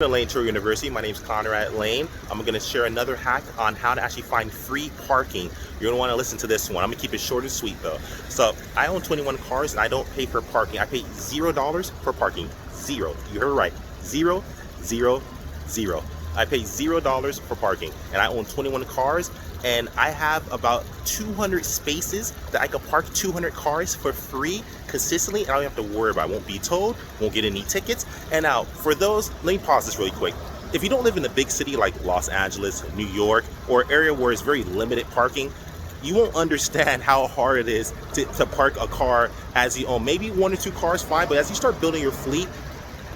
Layn Tik University. My name is Conrad Layn. I'm going to share another hack on how to actually find free parking. You're going to want to listen to this one. I'm going to keep it short and sweet though. So I own 21 cars and I don't pay for parking. I pay $0 for parking. Zero. You heard it right. Zero, zero, zero. I pay $0 for parking and I own 21 cars and I have about 200 spaces that I can park 200 cars for free consistently, and I don't have to worry about it. I won't be towed, won't get any tickets. And now for those, let me pause this really quick. If you don't live in a big city like Los Angeles, New York, or an area where it's very limited parking, you won't understand how hard it is to park a car as you own. Maybe 1 or 2 cars, fine, but as you start building your fleet,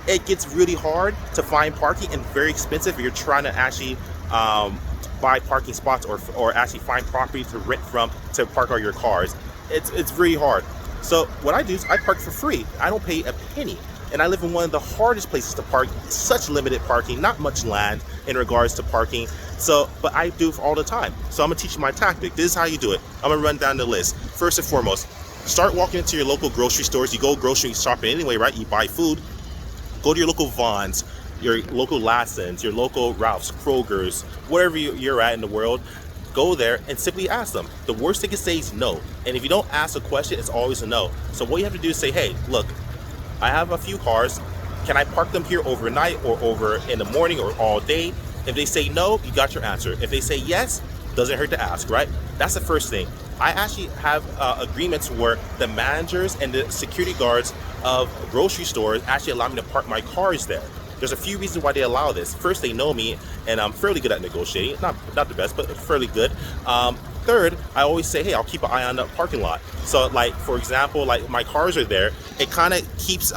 it gets really hard to find parking and very expensive if you're trying to actually buy parking spots or actually find property to rent from to park all your cars. It's really hard. So what I do is I park for free. I don't pay a penny. And I live in one of the hardest places to park, such limited parking, not much land in regards to parking. So, but I do it all the time. So I'm gonna teach you my tactic. This is how you do it. I'm gonna run down the list. First and foremost, start walking into your local grocery stores. You go grocery shopping anyway, right? You buy food. Go to your local Vons, your local Lassens, your local Ralph's, Kroger's, wherever you're at in the world. Go there and simply ask them. The worst they can say is no. And if you don't ask a question, it's always a no. So what you have to do is say, hey, look, I have a few cars. Can I park them here overnight or over in the morning or all day? If they say no, you got your answer. If they say yes, doesn't hurt to ask, right? That's the first thing. I actually have agreements where the managers and the security guards of grocery stores actually allow me to park my cars there. There's a few reasons why they allow this. First, they know me and I'm fairly good at negotiating. Not the best, but fairly good. Third, I always say, hey, I'll keep an eye on the parking lot. So like, for example, like my cars are there. It kind of keeps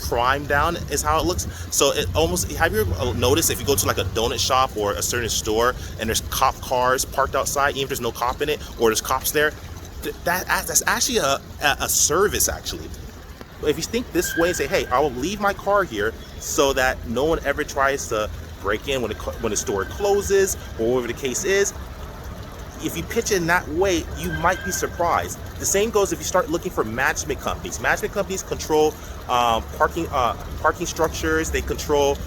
crime down is how it looks. So it almost, have you ever noticed if you go to like a donut shop or a certain store and there's cop cars parked outside, even if there's no cop in it, or there's cops there, that's actually a service actually. If you think this way and say, hey, I will leave my car here so that no one ever tries to break in when the store closes or whatever the case is, if you pitch it in that way, you might be surprised. The same goes if you start looking for management companies. Management companies control parking structures. They control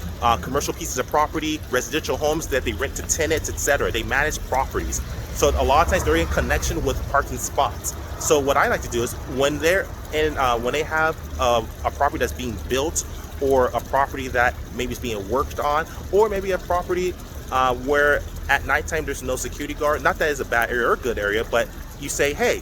commercial pieces of property, residential homes that they rent to tenants, etc. They manage properties. So a lot of times they're in connection with parking spots. So what I like to do is when they're in, when they have a property that's being built, or a property that maybe is being worked on, or maybe a property where at nighttime there's no security guard. Not that it's a bad area or a good area, but you say, hey,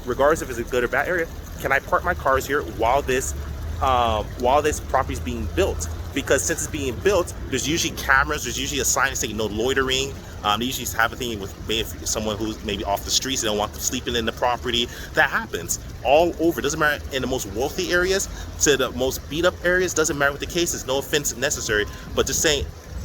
regardless if it's a good or bad area, can I park my cars here while this property is being built? Because since it's being built, there's usually cameras, there's usually a sign saying no loitering. They usually have a thing with maybe someone who's maybe off the streets, they don't want them sleeping in the property. That happens all over. It doesn't matter in the most wealthy areas to the most beat up areas, doesn't matter what the case is, no offense necessary, but just saying,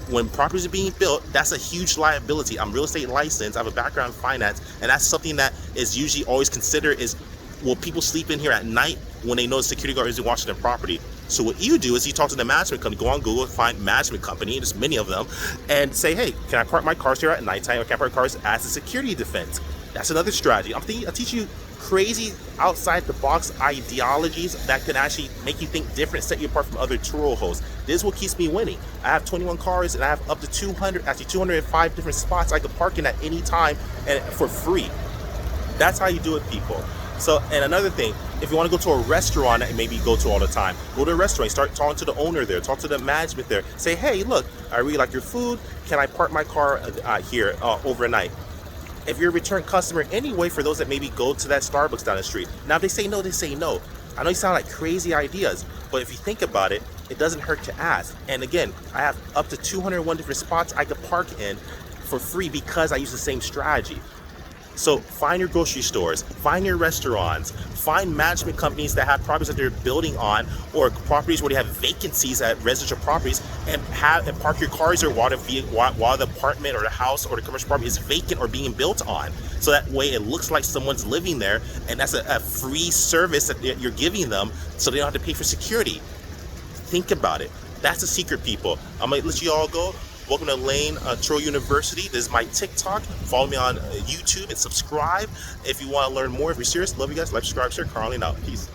when properties are being built, that's a huge liability. I'm real estate licensed, I have a background in finance, and that's something that is usually always considered is, will people sleep in here at night when they know the security guard isn't watching their property? So what you do is you talk to the management company, go on Google, find management company, there's many of them, and say, hey, can I park my cars here at nighttime, or can I park cars as a security defense? That's another strategy. I'll teach you crazy outside the box ideologies that can actually make you think different, set you apart from other Turo hosts. This is what keeps me winning. I have 21 cars and I have up to 205 different spots I can park in at any time and for free. That's how you do it, people. So, and another thing, if you want to go to a restaurant that maybe you go to all the time, go to a restaurant, start talking to the owner there, talk to the management there, say, hey, look, I really like your food. Can I park my car here overnight? If you're a return customer anyway, for those that maybe go to that Starbucks down the street. Now, if they say no, they say no. I know you sound like crazy ideas, but if you think about it, it doesn't hurt to ask. And again, I have up to 201 different spots I could park in for free because I use the same strategy. So find your grocery stores, find your restaurants, find management companies that have properties that they're building on, or properties where they have vacancies at residential properties, and park your cars there while the apartment or the house or the commercial property is vacant or being built on. So that way it looks like someone's living there, and that's a free service that you're giving them, so they don't have to pay for security. Think about it. That's the secret, people. I'm gonna let you all go. Welcome to Layn Tik University. This is my TikTok. Follow me on YouTube and subscribe if you want to learn more. If you're serious, love you guys. Like, subscribe, share. Carl Layn out. Peace.